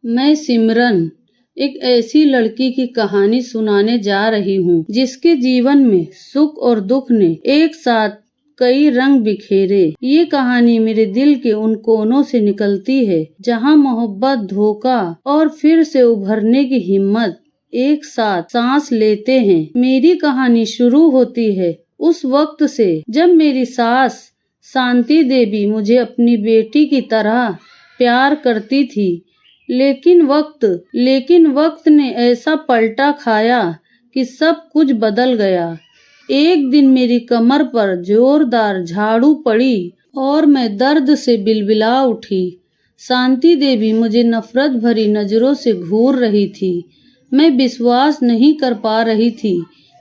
मैं सिमरन एक ऐसी लड़की की कहानी सुनाने जा रही हूँ जिसके जीवन में सुख और दुख ने एक साथ कई रंग बिखेरे। ये कहानी मेरे दिल के उन कोनों से निकलती है जहाँ मोहब्बत, धोखा और फिर से उभरने की हिम्मत एक साथ सांस लेते हैं। मेरी कहानी शुरू होती है उस वक्त से जब मेरी सास शांति देवी मुझे अपनी बेटी की तरह प्यार करती थी। लेकिन वक्त ने ऐसा पलटा खाया कि सब कुछ बदल गया। एक दिन मेरी कमर पर जोरदार झाड़ू पड़ी और मैं दर्द से बिलबिला उठी। शांति देवी मुझे नफरत भरी नजरों से घूर रही थी। मैं विश्वास नहीं कर पा रही थी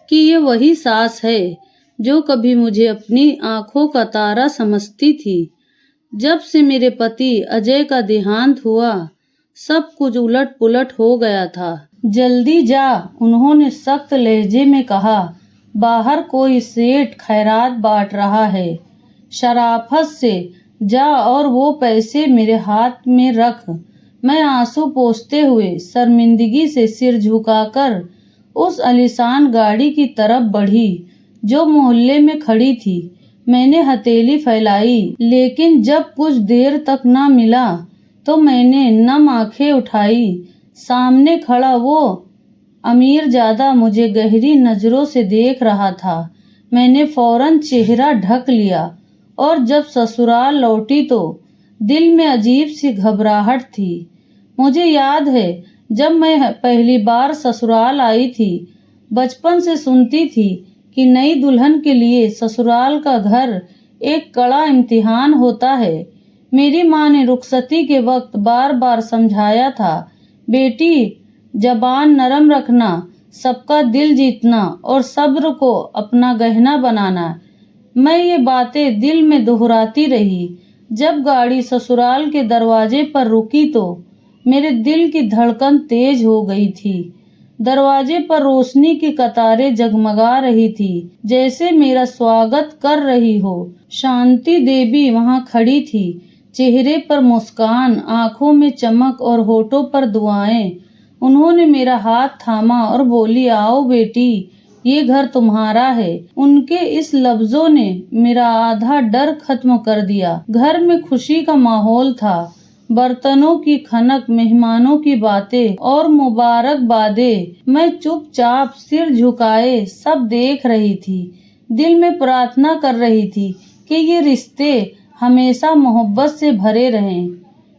कि ये वही सास है जो कभी मुझे अपनी आंखों का तारा समझती थी। जब से मेरे पति अजय का देहांत हुआ, सब कुछ उलट पुलट हो गया था। जल्दी जा, उन्होंने सख्त लहजे में कहा। बाहर कोई सेठ खैरात बांट रहा है। शराफत से जा और वो पैसे मेरे हाथ में रख। मैं आंसू पोंछते हुए शर्मिंदगी से सिर झुकाकर उस आलीशान गाड़ी की तरफ बढ़ी जो मोहल्ले में खड़ी थी। मैंने हथेली फैलाई, लेकिन जब कुछ देर तक न मिला तो मैंने नम आंखें उठाई। सामने खड़ा वो अमीरजादा मुझे गहरी नजरों से देख रहा था। मैंने फौरन चेहरा ढक लिया और जब ससुराल लौटी तो दिल में अजीब सी घबराहट थी। मुझे याद है जब मैं पहली बार ससुराल आई थी, बचपन से सुनती थी कि नई दुल्हन के लिए ससुराल का घर एक कड़ा इम्तिहान होता है। मेरी माँ ने रुखसती के वक्त बार बार समझाया था, बेटी जबान नरम रखना, सबका दिल जीतना और सब्र को अपना गहना बनाना। मैं ये बातें दिल में दोहराती रही। जब गाड़ी ससुराल के दरवाजे पर रुकी तो मेरे दिल की धड़कन तेज हो गई थी। दरवाजे पर रोशनी की कतारें जगमगा रही थी, जैसे मेरा स्वागत कर रही हो। शांति देवी वहां खड़ी थी, चेहरे पर मुस्कान, आंखों में चमक और होठों पर दुआएं। उन्होंने मेरा हाथ थामा और बोली, आओ बेटी, ये घर तुम्हारा है। उनके इस लफ्जों ने मेरा आधा डर खत्म कर दिया। घर में खुशी का माहौल था। बर्तनों की खनक, मेहमानों की बातें और मुबारकबादें। मैं चुपचाप सिर झुकाए सब देख रही थी। दिल में प्रार्थना कर रही थी कि ये रिश्ते हमेशा मोहब्बत से भरे रहें।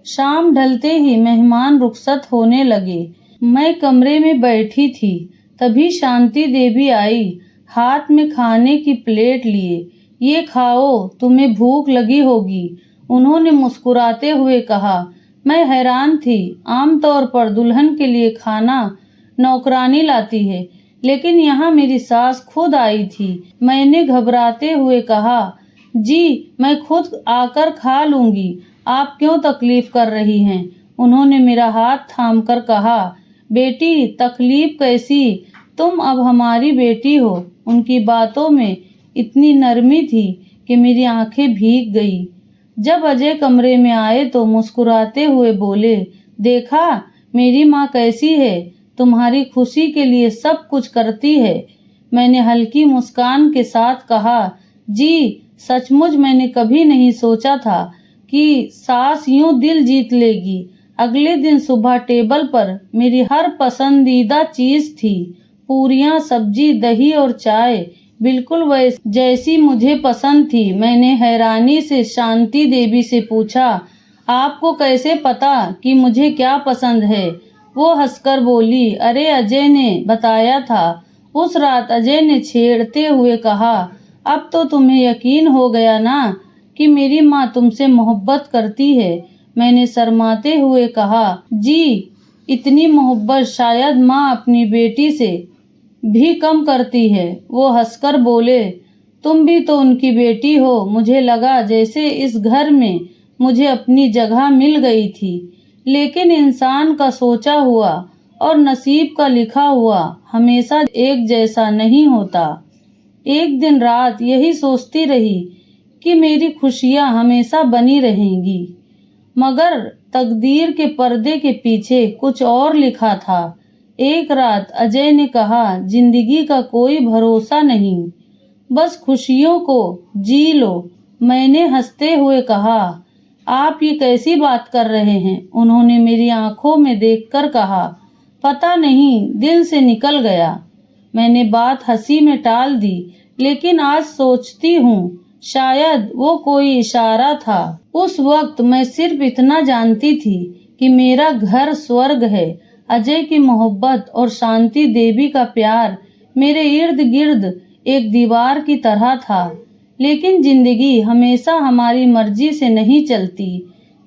शाम ढलते ही मेहमान रुखसत होने लगे। मैं कमरे में बैठी थी, तभी शांति देवी आई, हाथ में खाने की प्लेट लिए। ये खाओ, तुम्हें भूख लगी होगी, उन्होंने मुस्कुराते हुए कहा। मैं हैरान थी। आमतौर पर दुल्हन के लिए खाना नौकरानी लाती है, लेकिन यहाँ मेरी सास खुद आई थी। मैंने घबराते हुए कहा, जी मैं खुद आकर खा लूंगी, आप क्यों तकलीफ कर रही हैं। उन्होंने मेरा हाथ थामकर कहा, बेटी तकलीफ कैसी, तुम अब हमारी बेटी हो। उनकी बातों में इतनी नरमी थी कि मेरी आंखें भीग गई। जब अजय कमरे में आए तो मुस्कुराते हुए बोले, देखा मेरी माँ कैसी है, तुम्हारी खुशी के लिए सब कुछ करती है। मैंने हल्की मुस्कान के साथ कहा, जी सचमुच मैंने कभी नहीं सोचा था कि सास यूं दिल जीत लेगी। अगले दिन सुबह टेबल पर मेरी हर पसंदीदा चीज थी। पूरियां, सब्जी, दही और चाय, बिल्कुल वैसी जैसी मुझे पसंद थी। मैंने हैरानी से शांति देवी से पूछा, आपको कैसे पता कि मुझे क्या पसंद है। वो हंसकर बोली, अरे अजय ने बताया था। उस रात अजय ने छेड़ते हुए कहा, अब तो तुम्हें यकीन हो गया ना कि मेरी माँ तुमसे मोहब्बत करती है। मैंने शर्माते हुए कहा, जी इतनी मोहब्बत शायद माँ अपनी बेटी से भी कम करती है। वो हंसकर बोले, तुम भी तो उनकी बेटी हो। मुझे लगा जैसे इस घर में मुझे अपनी जगह मिल गई थी। लेकिन इंसान का सोचा हुआ और नसीब का लिखा हुआ हमेशा एक जैसा नहीं होता। एक दिन रात यही सोचती रही कि मेरी खुशियां हमेशा बनी रहेंगी, मगर तकदीर के पर्दे के पीछे कुछ और लिखा था। एक रात अजय ने कहा, जिंदगी का कोई भरोसा नहीं, बस खुशियों को जी लो। मैंने हंसते हुए कहा, आप ये कैसी बात कर रहे हैं? उन्होंने मेरी आंखों में देखकर कहा, पता नहीं, दिल से निकल गया। मैंने बात हंसी में टाल दी, लेकिन आज सोचती हूँ शायद वो कोई इशारा था। उस वक्त मैं सिर्फ इतना जानती थी कि मेरा घर स्वर्ग है। अजय की मोहब्बत और शांति देवी का प्यार मेरे इर्द गिर्द एक दीवार की तरह था। लेकिन जिंदगी हमेशा हमारी मर्जी से नहीं चलती।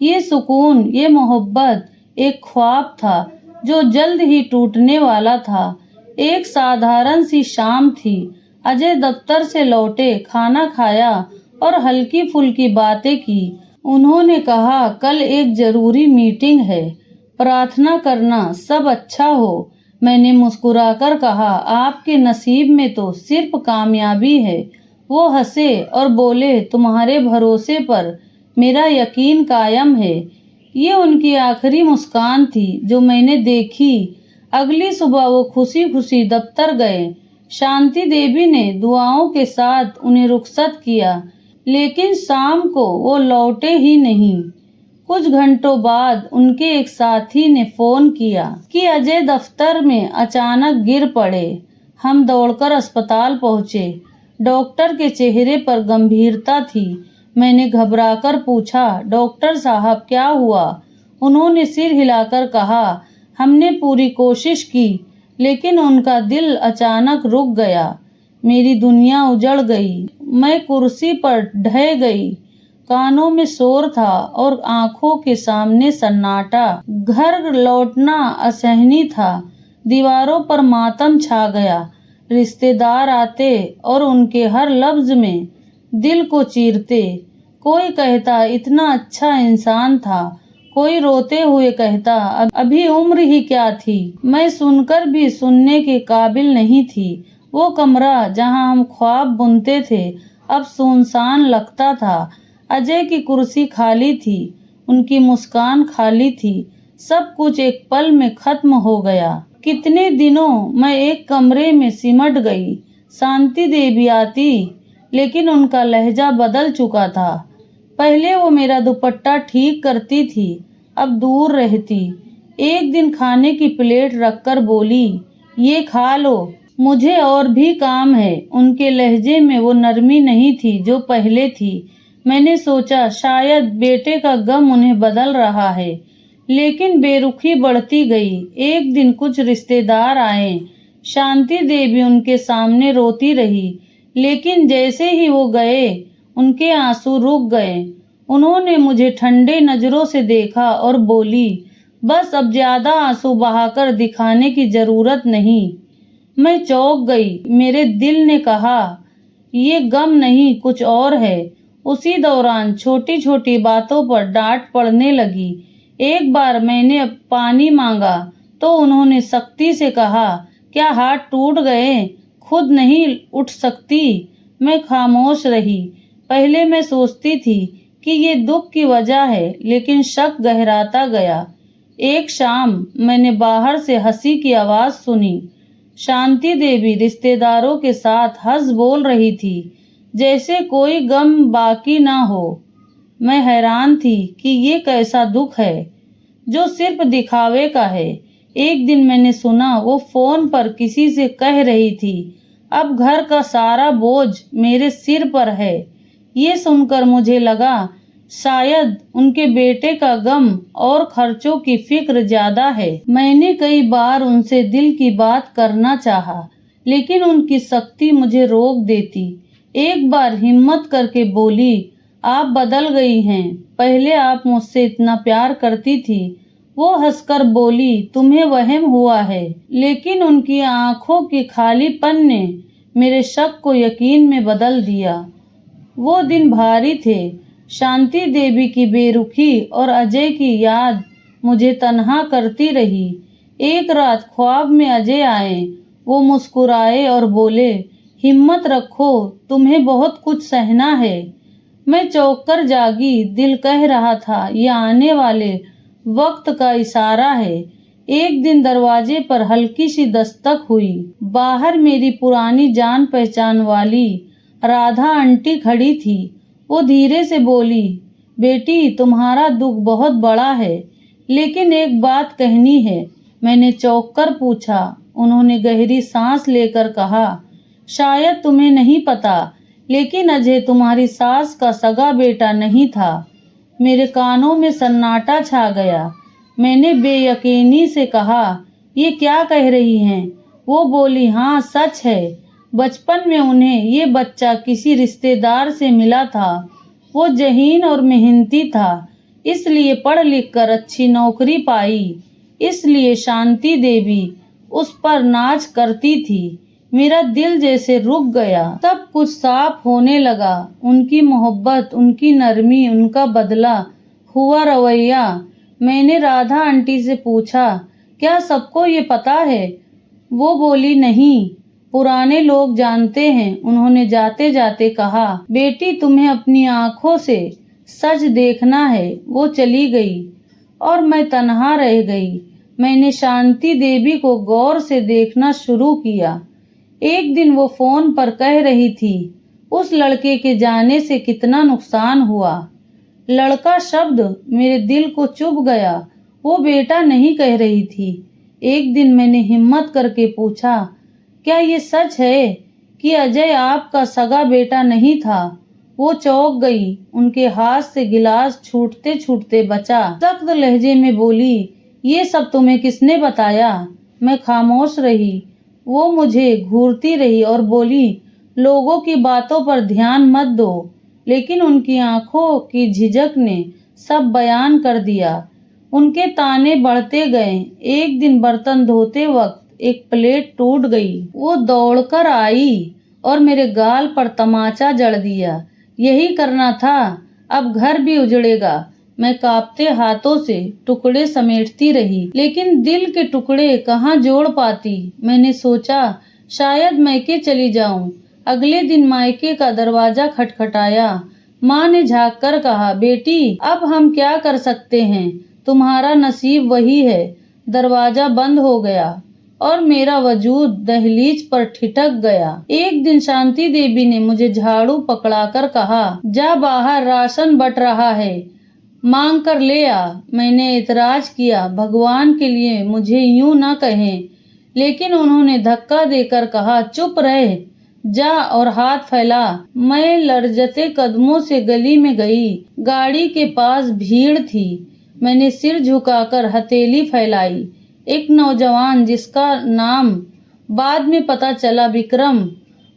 ये सुकून, ये मोहब्बत एक ख्वाब था जो जल्द ही टूटने वाला था। एक साधारण सी शाम थी। अजय दफ्तर से लौटे, खाना खाया और हल्की फुल्की बातें की। उन्होंने कहा, कल एक जरूरी मीटिंग है, प्रार्थना करना सब अच्छा हो। मैंने मुस्कुराकर कहा, आपके नसीब में तो सिर्फ कामयाबी है। वो हंसे और बोले, तुम्हारे भरोसे पर मेरा यकीन कायम है। ये उनकी आखिरी मुस्कान थी जो मैंने देखी। अगली सुबह वो खुशी खुशी दफ्तर गए। शांति देवी ने दुआओं के साथ उन्हें रुखसत किया, लेकिन शाम को वो लौटे ही नहीं। कुछ घंटों बाद उनके एक साथी ने फोन किया कि अजय दफ्तर में अचानक गिर पड़े। हम दौड़कर अस्पताल पहुंचे। डॉक्टर के चेहरे पर गंभीरता थी। मैंने घबराकर पूछा, डॉक्टर साहब क्या हुआ? उन्होंने सिर हिलाकर कहा, हमने पूरी कोशिश की, लेकिन उनका दिल अचानक रुक गया। मेरी दुनिया उजड़ गई। मैं कुर्सी पर ढह गई। कानों में शोर था और आंखों के सामने सन्नाटा। घर लौटना असहनीय था। दीवारों पर मातम छा गया। रिश्तेदार आते और उनके हर लफ्ज में दिल को चीरते। कोई कहता इतना अच्छा इंसान था, कोई रोते हुए कहता अभी उम्र ही क्या थी। मैं सुनकर भी सुनने के काबिल नहीं थी। वो कमरा जहां हम ख्वाब बुनते थे अब सुनसान लगता था। अजय की कुर्सी खाली थी, उनकी मुस्कान खाली थी। सब कुछ एक पल में खत्म हो गया। कितने दिनों मैं एक कमरे में सिमट गई। शांति देवी आती, लेकिन उनका लहजा बदल चुका था। पहले वो मेरा दुपट्टा ठीक करती थी, अब दूर रहती। एक दिन खाने की प्लेट रखकर बोली, ये खा लो, मुझे और भी काम है। उनके लहजे में वो नरमी नहीं थी जो पहले थी। मैंने सोचा शायद बेटे का गम उन्हें बदल रहा है, लेकिन बेरुखी बढ़ती गई। एक दिन कुछ रिश्तेदार आए। शांति देवी उनके सामने रोती रही, लेकिन जैसे ही वो गए उनके आंसू रुक गए। उन्होंने मुझे ठंडे नजरों से देखा और बोली, बस अब ज्यादा आंसू बहाकर दिखाने की जरूरत नहीं। मैं चौंक गई। मेरे दिल ने कहा, ये गम नहीं, कुछ और है। उसी दौरान छोटी छोटी बातों पर डांट पड़ने लगी। एक बार मैंने पानी मांगा तो उन्होंने सख्ती से कहा, क्या हाथ टूट गए, खुद नहीं उठ सकती? मैं खामोश रही। पहले मैं सोचती थी कि ये दुख की वजह है, लेकिन शक गहराता गया। एक शाम मैंने बाहर से हंसी की आवाज सुनी। शांति देवी रिश्तेदारों के साथ हंस बोल रही थी, जैसे कोई गम बाकी ना हो। मैं हैरान थी कि ये कैसा दुख है जो सिर्फ दिखावे का है। एक दिन मैंने सुना वो फोन पर किसी से कह रही थी, अब घर का सारा बोझ मेरे सिर पर है। ये सुनकर मुझे लगा शायद उनके बेटे का गम और खर्चों की फिक्र ज्यादा है। मैंने कई बार उनसे दिल की बात करना चाहा, लेकिन उनकी सख्ती मुझे रोक देती। एक बार हिम्मत करके बोली, आप बदल गई हैं, पहले आप मुझसे इतना प्यार करती थी। वो हंसकर बोली, तुम्हें वहम हुआ है। लेकिन उनकी आंखों के खालीपन ने मेरे शक को यकीन में बदल दिया। वो दिन भारी थे। शांति देवी की बेरुखी और अजय की याद मुझे तन्हा करती रही। एक रात ख्वाब में अजय आए। वो मुस्कुराए और बोले, हिम्मत रखो, तुम्हें बहुत कुछ सहना है। मैं चौंक कर जागी। दिल कह रहा था, ये आने वाले वक्त का इशारा है। एक दिन दरवाजे पर हल्की सी दस्तक हुई। बाहर मेरी पुरानी जान पहचान वाली राधा आंटी खड़ी थी। वो धीरे से बोली, बेटी तुम्हारा दुख बहुत बड़ा है, लेकिन एक बात कहनी है। मैंने चौंक कर पूछा। उन्होंने गहरी सांस लेकर कहा, शायद तुम्हें नहीं पता, लेकिन अजय तुम्हारी सास का सगा बेटा नहीं था। मेरे कानों में सन्नाटा छा गया। मैंने बेयकीनी से कहा, ये क्या कह रही हैं? वो बोली, हाँ सच है। बचपन में उन्हें ये बच्चा किसी रिश्तेदार से मिला था। वो ज़हीन और मेहनती था, इसलिए पढ़ लिख कर अच्छी नौकरी पाई। इसलिए शांति देवी उस पर नाज करती थी। मेरा दिल जैसे रुक गया। सब कुछ साफ होने लगा। उनकी मोहब्बत, उनकी नरमी, उनका बदला हुआ रवैया। मैंने राधा आंटी से पूछा, क्या सबको ये पता है? वो बोली, नहीं, पुराने लोग जानते हैं। उन्होंने जाते जाते कहा, बेटी तुम्हें अपनी आंखों से सच देखना है। वो चली गई और मैं तन्हा रह गई। मैंने शांति देवी को गौर से देखना शुरू किया। एक दिन वो फोन पर कह रही थी, उस लड़के के जाने से कितना नुकसान हुआ। लड़का शब्द मेरे दिल को चुभ गया। वो बेटा नहीं कह रही थी। एक दिन मैंने हिम्मत करके पूछा, क्या ये सच है कि अजय आपका सगा बेटा नहीं था? वो चौंक गई। उनके हाथ से गिलास छूटते छूटते बचा। सख्त लहजे में बोली, ये सब तुम्हें किसने बताया? मैं खामोश रही। वो मुझे घूरती रही और बोली, लोगों की बातों पर ध्यान मत दो। लेकिन उनकी आंखों की झिझक ने सब बयान कर दिया। उनके ताने बढ़ते गए। एक दिन बर्तन धोते वक्त एक प्लेट टूट गई। वो दौड़कर आई और मेरे गाल पर तमाचा जड़ दिया। यही करना था, अब घर भी उजड़ेगा। मैं कांपते हाथों से टुकड़े समेटती रही, लेकिन दिल के टुकड़े कहाँ जोड़ पाती। मैंने सोचा, शायद मायके चली जाऊं। अगले दिन मायके का दरवाजा खटखटाया। माँ ने झाँक कर कहा, बेटी अब हम क्या कर सकते हैं, तुम्हारा नसीब वही है। दरवाजा बंद हो गया और मेरा वजूद दहलीज पर ठिठक गया। एक दिन शांति देवी ने मुझे झाड़ू पकड़ाकर कहा, जा बाहर राशन बट रहा है, मांग कर ले आ। मैंने एतराज किया, भगवान के लिए मुझे यूं ना कहें, लेकिन उन्होंने धक्का देकर कहा, चुप रह, जा और हाथ फैला। मैं लरजते कदमों से गली में गई। गाड़ी के पास भीड़ थी। मैंने सिर झुकाकर हथेली फैलाई। एक नौजवान, जिसका नाम बाद में पता चला विक्रम,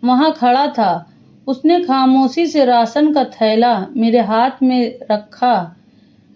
वहां खड़ा था। उसने खामोशी से राशन का थैला मेरे हाथ में रखा।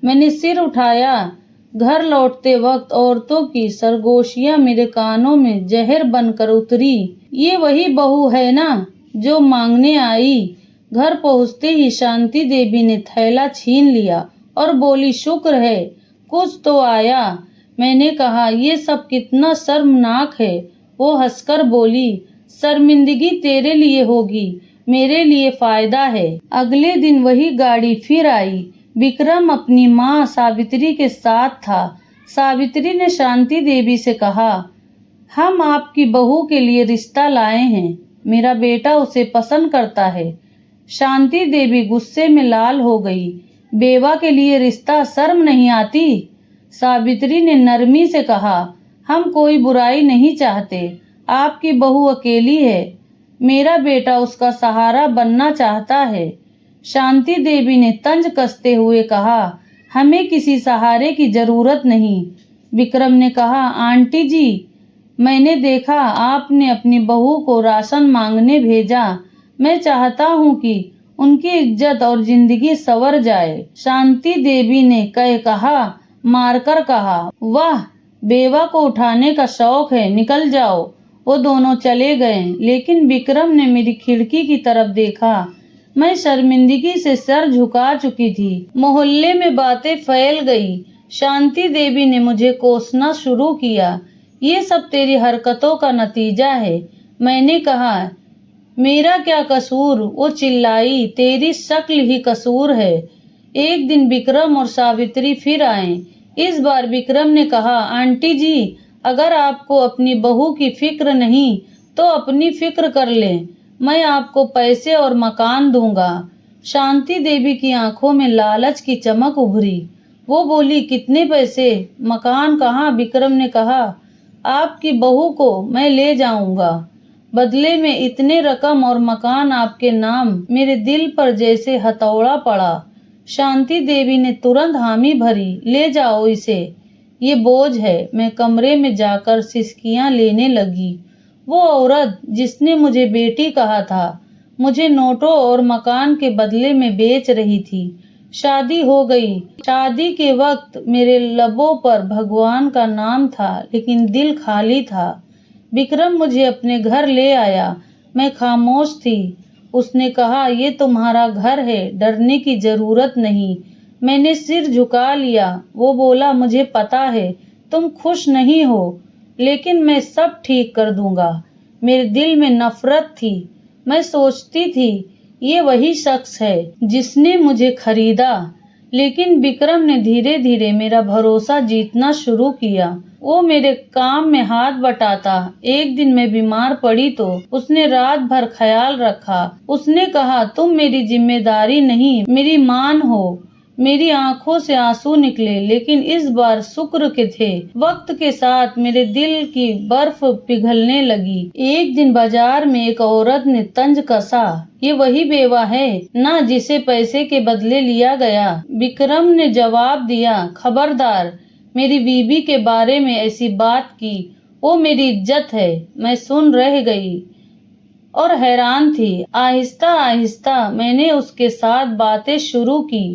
मैंने सिर उठाया। घर लौटते वक्त औरतों की सरगोशियां मेरे कानों में जहर बनकर उतरी। ये वही बहू है ना जो मांगने आई? घर पहुंचते ही शांति देवी ने थैला छीन लिया और बोली, शुक्र है कुछ तो आया। मैंने कहा, ये सब कितना शर्मनाक है। वो हंसकर बोली, शर्मिंदगी तेरे लिए होगी, मेरे लिए फायदा है। अगले दिन वही गाड़ी फिर आई। विक्रम अपनी माँ सावित्री के साथ था। सावित्री ने शांति देवी से कहा, हम आपकी बहू के लिए रिश्ता लाए हैं। मेरा बेटा उसे पसंद करता है। शांति देवी गुस्से में लाल हो गई। बेवा के लिए रिश्ता शर्म नहीं आती? सावित्री ने नरमी से कहा, हम कोई बुराई नहीं चाहते। आपकी बहू अकेली है। मेरा बेटा उसका सहारा बनना चाहता है। शांति देवी ने तंज कसते हुए कहा, हमें किसी सहारे की जरूरत नहीं। विक्रम ने कहा, आंटी जी, मैंने देखा आपने अपनी बहू को राशन मांगने भेजा। मैं चाहता हूँ कि उनकी इज्जत और जिंदगी संवर जाए। शांति देवी ने कहा, मारकर कहा, वाह, बेवा को उठाने का शौक है, निकल जाओ। वो दोनों चले गए, लेकिन विक्रम ने मेरी खिड़की की तरफ देखा। मैं शर्मिंदगी से सर झुका चुकी थी। मोहल्ले में बातें फैल गई। शांति देवी ने मुझे कोसना शुरू किया। ये सब तेरी हरकतों का नतीजा है। मैंने कहा, मेरा क्या कसूर? वो चिल्लाई, तेरी शक्ल ही कसूर है। एक दिन विक्रम और सावित्री फिर आए। इस बार विक्रम ने कहा, आंटी जी, अगर आपको अपनी बहू की फिक्र नहीं तो अपनी फिक्र कर लें। मैं आपको पैसे और मकान दूंगा। शांति देवी की आंखों में लालच की चमक उभरी। वो बोली, कितने पैसे, मकान कहाँ? विक्रम ने कहा, आपकी बहू को मैं ले जाऊंगा। बदले में इतने रकम और मकान आपके नाम। मेरे दिल पर जैसे हथौड़ा पड़ा। शांति देवी ने तुरंत हामी भरी, ले जाओ इसे, ये बोझ है। मैं कमरे में जाकर सिसकियां लेने लगी। वो औरत जिसने मुझे बेटी कहा था, मुझे नोटों और मकान के बदले में बेच रही थी। शादी हो गई। शादी के वक्त मेरे लबों पर भगवान का नाम था, लेकिन दिल खाली था। विक्रम मुझे अपने घर ले आया। मैं खामोश थी। उसने कहा, ये तुम्हारा घर है, डरने की जरूरत नहीं। मैंने सिर झुका लिया। वो बोला, मुझे पता है तुम खुश नहीं हो, लेकिन मैं सब ठीक कर दूंगा। मेरे दिल में नफरत थी। मैं सोचती थी, ये वही शख्स है जिसने मुझे खरीदा। लेकिन विक्रम ने धीरे धीरे मेरा भरोसा जीतना शुरू किया। वो मेरे काम में हाथ बटाता। एक दिन मैं बीमार पड़ी तो उसने रात भर ख्याल रखा। उसने कहा, तुम मेरी जिम्मेदारी नहीं, मेरी मान हो। मेरी आंखों से आंसू निकले, लेकिन इस बार शुक्र के थे। वक्त के साथ मेरे दिल की बर्फ पिघलने लगी। एक दिन बाजार में एक औरत ने तंज कसा, ये वही बेवा है ना जिसे पैसे के बदले लिया गया? विक्रम ने जवाब दिया, खबरदार, मेरी बीबी के बारे में ऐसी बात की, वो मेरी इज्जत है। मैं सुन रह गई और हैरान थी। आहिस्ता आहिस्ता मैंने उसके साथ बातें शुरू की।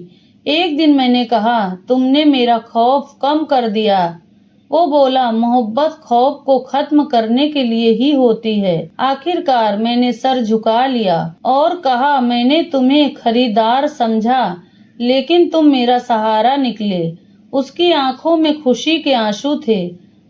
एक दिन मैंने कहा, तुमने मेरा खौफ कम कर दिया। वो बोला, मोहब्बत खौफ को खत्म करने के लिए ही होती है। आखिरकार मैंने सर झुका लिया और कहा, मैंने तुम्हें खरीदार समझा, लेकिन तुम मेरा सहारा निकले। उसकी आंखों में खुशी के आंसू थे।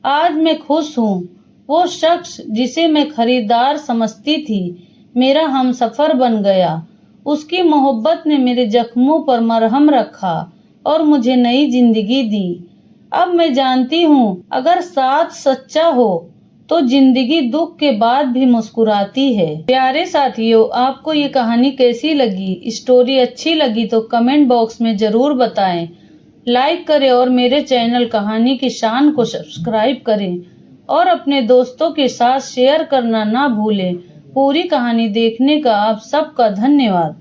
आज मैं खुश हूँ। वो शख्स जिसे मैं खरीदार समझती थी, मेरा हमसफर बन गया। उसकी मोहब्बत ने मेरे जख्मों पर मरहम रखा और मुझे नई जिंदगी दी। अब मैं जानती हूँ, अगर साथ सच्चा हो तो जिंदगी दुख के बाद भी मुस्कुराती है। प्यारे साथियों, आपको ये कहानी कैसी लगी? स्टोरी अच्छी लगी तो कमेंट बॉक्स में जरूर बताएं। लाइक करें और मेरे चैनल कहानी की शान को सब्सक्राइब करें और अपने दोस्तों के साथ शेयर करना ना भूलें। पूरी कहानी देखने का आप सबका धन्यवाद।